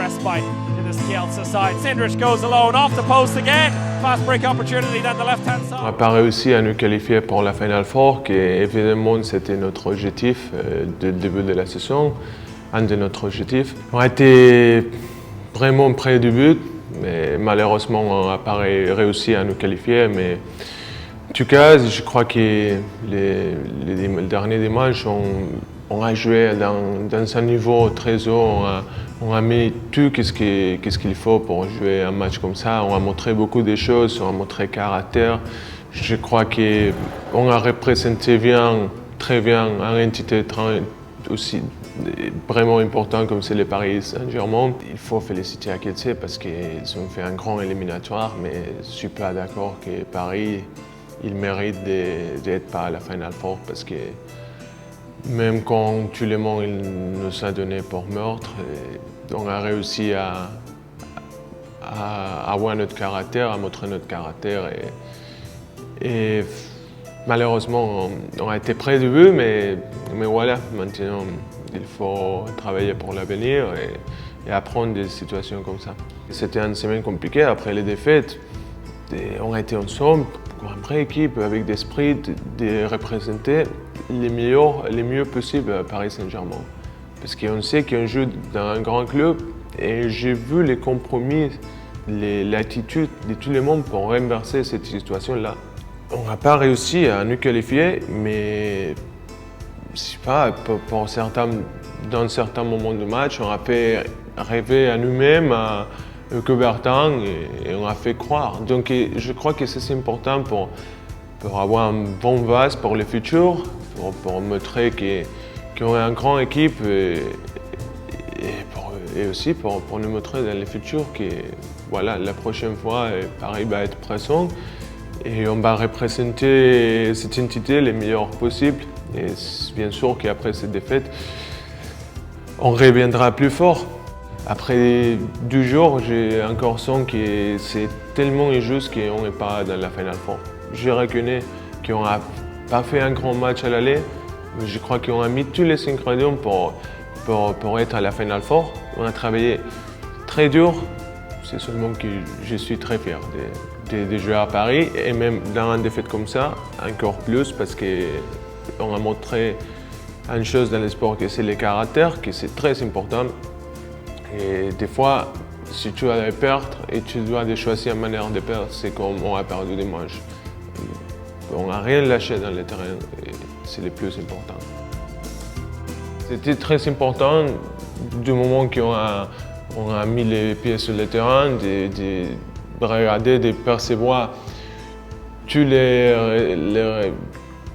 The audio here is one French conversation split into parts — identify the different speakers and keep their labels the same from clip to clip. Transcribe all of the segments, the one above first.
Speaker 1: respite to this Kielce side. Cindric goes alone, off the post again. Fast break opportunity down the left-hand side.
Speaker 2: On n'a pas réussi à nous qualifier pour la Final Four, qui évidemment c'était notre objectif dès le début de la saison, un de nos objectifs. On a été vraiment près du but, mais malheureusement on n'a pas réussi à nous qualifier. Mais en tout cas, je crois que les derniers dimanches, on a joué dans un niveau très haut. On a mis tout ce qu'il faut pour jouer un match comme ça. On a montré beaucoup de choses, on a montré caractère. Je crois qu'on a représenté très bien une entité aussi vraiment importante comme c'est le Paris Saint-Germain. Il faut féliciter à Kielce parce qu'ils ont fait un grand éliminatoire, mais je ne suis pas d'accord que Paris il mérite d'être pas à la Final Four parce que même quand tout le monde nous a donné pour meurtre, on a réussi à avoir notre caractère, à montrer notre caractère. Et malheureusement, on a été près du but, mais voilà, maintenant, il faut travailler pour l'avenir et apprendre des situations comme ça. C'était une semaine compliquée après les défaites. On a été ensemble, une vraie équipe avec l'esprit de représenter les mieux possible à Paris Saint-Germain. Parce qu'on sait qu'on joue dans un grand club et j'ai vu les compromis, l'attitude de tout le monde pour renverser cette situation-là. On n'a pas réussi à nous qualifier, mais je sais pas, dans certains moments du match, on a fait rêver à nous-mêmes, à Coubertin, et on a fait croire. Donc je crois que c'est important pour avoir un bon vase pour le futur, pour montrer qu'on est une grande équipe et aussi pour nous montrer dans le futur que voilà, la prochaine fois, Paris va être présent et on va représenter cette entité le meilleur possible. Et bien sûr qu'après cette défaite, on reviendra plus fort. Après 2 jours, j'ai encore senti que c'est tellement injuste qu'on n'est pas dans la Final Four. Je reconnais qu'on n'a pas fait un grand match à l'aller, mais je crois qu'on a mis tous les ingrédients pour être à la Final Four. On a travaillé très dur, c'est seulement que je suis très fier de jouer à Paris et même dans une défaite comme ça, encore plus parce qu'on a montré une chose dans le sport que c'est le caractère, que c'est très important. Et des fois, si tu vas perdre et tu dois choisir une manière de perdre, c'est comme on a perdu dimanche. On n'a rien lâché dans le terrain et c'est le plus important. C'était très important du moment qu'on a mis les pieds sur le terrain, de regarder, de percevoir tous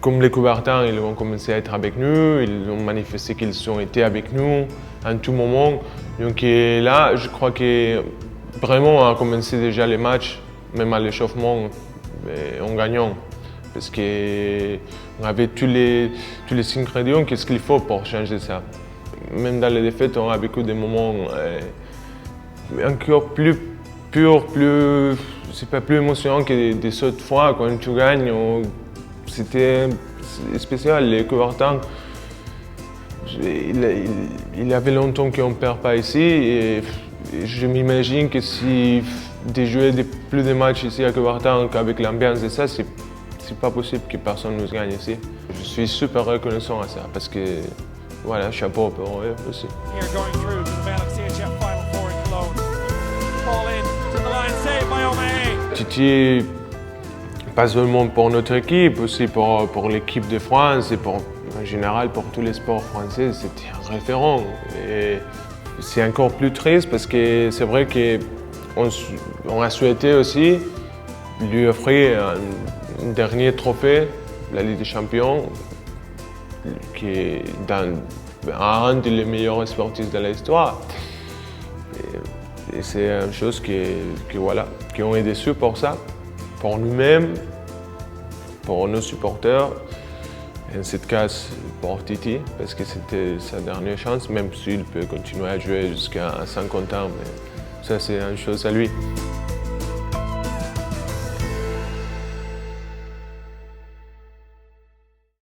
Speaker 2: comme les Coubertins, ils ont commencé à être avec nous, ils ont manifesté qu'ils ont été avec nous en tout moment. Donc là, je crois que vraiment on a commencé déjà les matchs, même à l'échauffement, en gagnant. Parce qu'on avait tous les ingrédients, qu'est-ce qu'il faut pour changer ça. Même dans les défaites, on a vécu des moments encore plus purs, c'est pas plus émotionnant que des autres fois quand tu gagnes. C'était spécial, les Coubertins. Il avait longtemps qu'on ne perd pas ici et je m'imagine que si de jouer plus de matchs ici à Coubertin qu'avec l'ambiance et ça, c'est pas possible que personne nous gagne ici. Je suis super reconnaissant à ça parce que voilà, chapeau pour eux aussi. Titi, pas seulement pour notre équipe, aussi pour l'équipe de France et en général pour tous les sports français, c'était un référent. Et c'est encore plus triste parce que c'est vrai qu'on a souhaité aussi lui offrir un dernier trophée, la Ligue des Champions, qui est un des meilleurs sportifs de l'histoire. Et c'est une chose qui ont été déçus pour ça, pour nous-mêmes, pour nos supporters. En ce cas, pour Titi, parce que c'était sa dernière chance, même s'il peut continuer à jouer jusqu'à 50 ans, mais ça c'est une chose à lui.